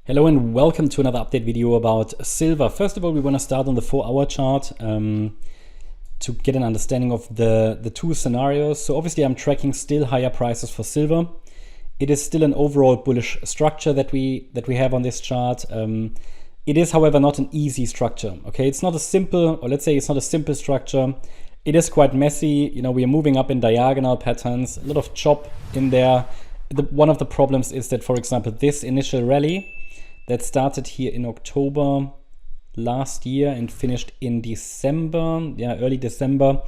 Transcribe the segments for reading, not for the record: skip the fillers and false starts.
Hello and welcome to another update video about silver. First of all, we want to start on the 4-hour chart to get an understanding of the two scenarios. So obviously I'm tracking still higher prices for silver. It is still an overall bullish structure that we have on this chart. It is, however, not an easy structure. Okay, it's not a simple, or let's say it's not a simple structure. It is quite messy. You know, we are moving up in diagonal patterns, a lot of chop in there. One of the problems is that, for example, this initial rally that started here in October last year and finished in December, early December.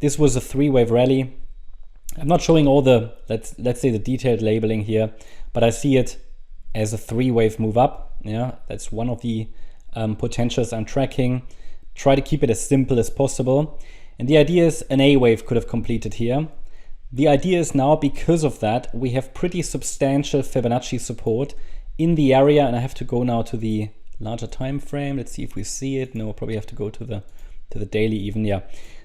This was a three-wave rally. I'm not showing all the, let's say the detailed labeling here, but I see it as a three-wave move up. Yeah, that's one of the potentials I'm tracking. Try to keep it as simple as possible. And the idea is an A wave could have completed here. The idea is now, because of that, we have pretty substantial Fibonacci support in the area, and I have to go now to the larger time frame. Let's see if we see it. No, probably have to go to the daily even. Yeah.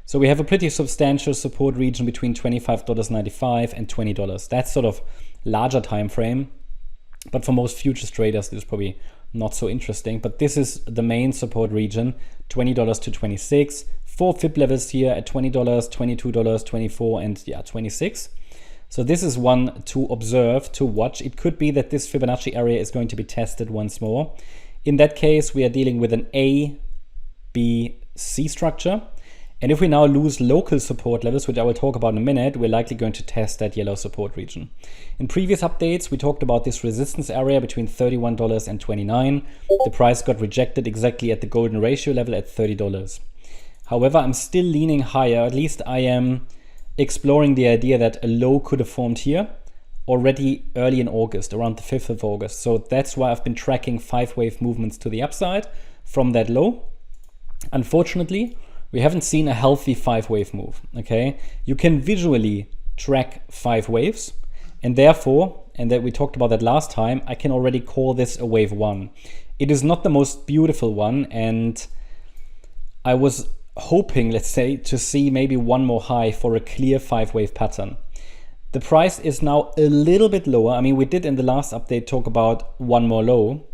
So we have a pretty substantial support region between $25.95 and $20. That's sort of larger time frame. But for most futures traders, this is probably not so interesting. But this is the main support region, $20 to 26. 4 Fib levels here at $20, $22, $24, and yeah, 26. So this is one to observe, to watch. It could be that this Fibonacci area is going to be tested once more. In that case, we are dealing with an A, B, C structure. And if we now lose local support levels, which I will talk about in a minute, we're likely going to test that yellow support region. In previous updates, we talked about this resistance area between $31 and $29. The price got rejected exactly at the golden ratio level at $30. However, I'm still leaning higher. At least I am exploring the idea that a low could have formed here already early in August, around the 5th of August. So that's why I've been tracking 5-wave movements to the upside from that low. Unfortunately, we haven't seen a healthy 5-wave move, okay? You can visually track 5 waves, and therefore, and that we talked about that last time, I can already call this a wave 1. It is not the most beautiful one, and I was hoping, let's say, to see maybe one more high for a clear 5-wave pattern. The price is now a little bit lower. I mean, we did in the last update talk about one more low,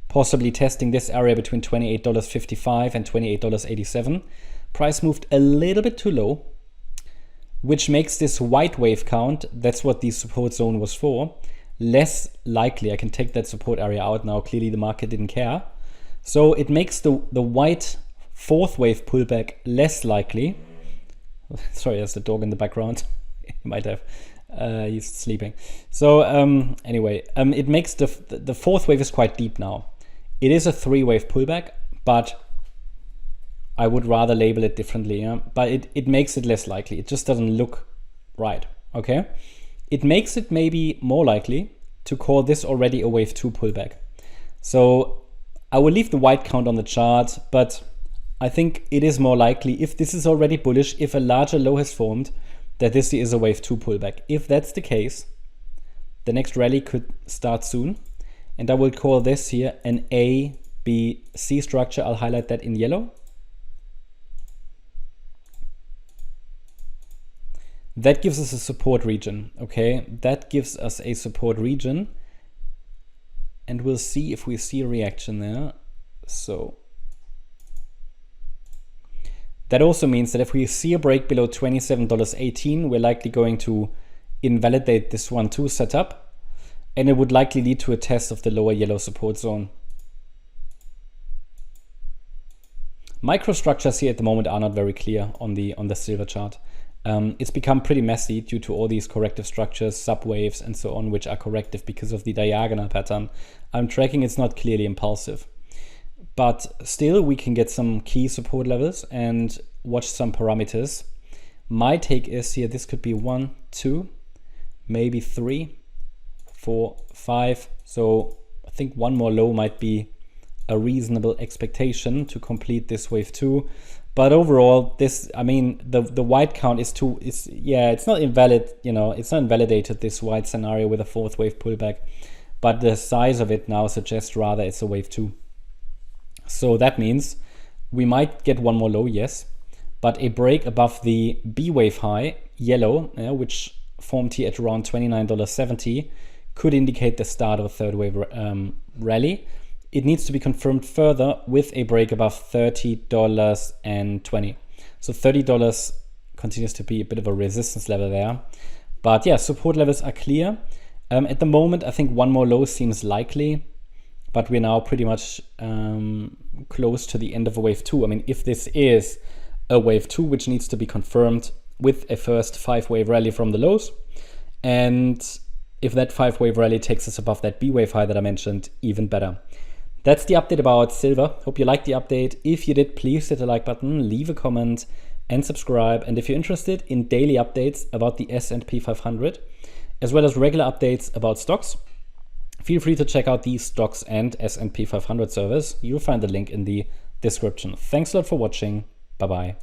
possibly testing this area between $28.55 and $28.87. Price moved a little bit too low, which makes this white wave count, that's what the support zone was for, less likely. I can take that support area out now. Clearly the market didn't care. So it makes the white 4th wave pullback less likely. Sorry, there's the dog in the background. He might have, he's sleeping. So anyway, it makes the 4th wave is quite deep now. It is a 3-wave pullback, but I would rather label it differently. Yeah? But it makes it less likely. It just doesn't look right, okay? It makes it maybe more likely to call this already a wave 2 pullback. So I will leave the white count on the chart, but I think it is more likely, if this is already bullish, if a larger low has formed, that this is a wave 2 pullback. If that's the case, the next rally could start soon. And I will call this here an A, B, C structure. I'll highlight that in yellow. That gives us a support region, okay? That gives us a support region. And we'll see if we see a reaction there. So that also means that if we see a break below $27.18, we're likely going to invalidate this 1-2 setup, and it would likely lead to a test of the lower yellow support zone. Microstructures here at the moment are not very clear on the silver chart. It's become pretty messy due to all these corrective structures, subwaves and so on, which are corrective because of the diagonal pattern I'm tracking. It's not clearly impulsive. But still, we can get some key support levels and watch some parameters. My take is here, this could be 1, 2, maybe 3, 4, 5. So I think one more low might be a reasonable expectation to complete this wave 2. But overall, this, I mean, the white count is too, it's not invalid, you know, it's not invalidated, this white scenario with a 4th wave pullback. But the size of it now suggests rather it's a wave 2. So that means we might get one more low, yes, but a break above the B wave high, yellow, which formed here at around $29.70, could indicate the start of a third wave rally. It needs to be confirmed further with a break above $30.20. So $30 continues to be a bit of a resistance level there. But yeah, support levels are clear. At the moment, I think one more low seems likely, but we're now pretty much close to the end of a wave 2. I mean, if this is a wave 2, which needs to be confirmed with a first 5-wave rally from the lows, and if that 5-wave rally takes us above that B wave high that I mentioned, even better. That's the update about silver. Hope you liked the update. If you did, please hit the like button, leave a comment, and subscribe. And if you're interested in daily updates about the S&P 500, as well as regular updates about stocks, feel free to check out the stocks and S&P 500 servers. You'll find the link in the description. Thanks a lot for watching. Bye-bye.